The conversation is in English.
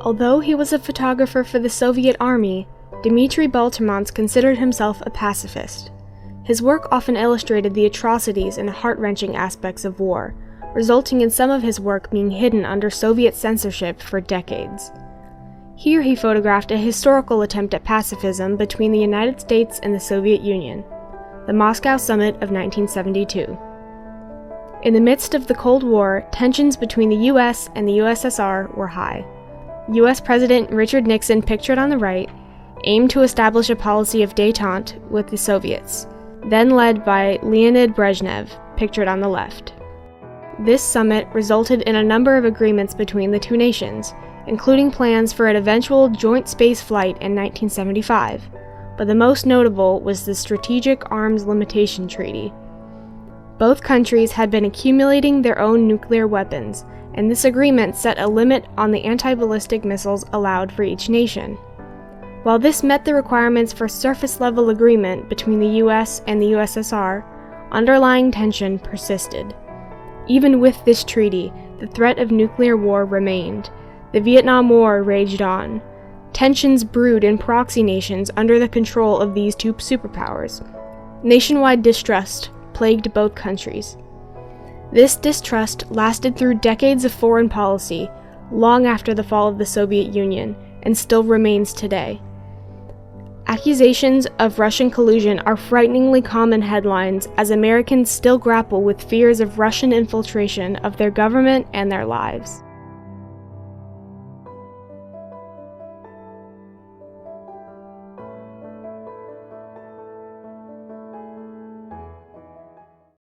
Although he was a photographer for the Soviet Army, Dmitri Baltermants considered himself a pacifist. His work often illustrated the atrocities and heart-wrenching aspects of war, resulting in some of his work being hidden under Soviet censorship for decades. Here he photographed a historical attempt at pacifism between the United States and the Soviet Union, the Moscow Summit of 1972. In the midst of the Cold War, tensions between the US and the USSR were high. US President Richard Nixon, pictured on the right, aimed to establish a policy of détente with the Soviets, then led by Leonid Brezhnev, pictured on the left. This summit resulted in a number of agreements between the two nations, including plans for an eventual joint space flight in 1975, but the most notable was the Strategic Arms Limitation Treaty. Both countries had been accumulating their own nuclear weapons, and this agreement set a limit on the anti-ballistic missiles allowed for each nation. While this met the requirements for surface-level agreement between the US and the USSR, underlying tension persisted. Even with this treaty, the threat of nuclear war remained. The Vietnam War raged on. Tensions brewed in proxy nations under the control of these two superpowers. Nationwide distrust plagued both countries. This distrust lasted through decades of foreign policy, long after the fall of the Soviet Union, and still remains today. Accusations of Russian collusion are frighteningly common headlines as Americans still grapple with fears of Russian infiltration of their government and their lives.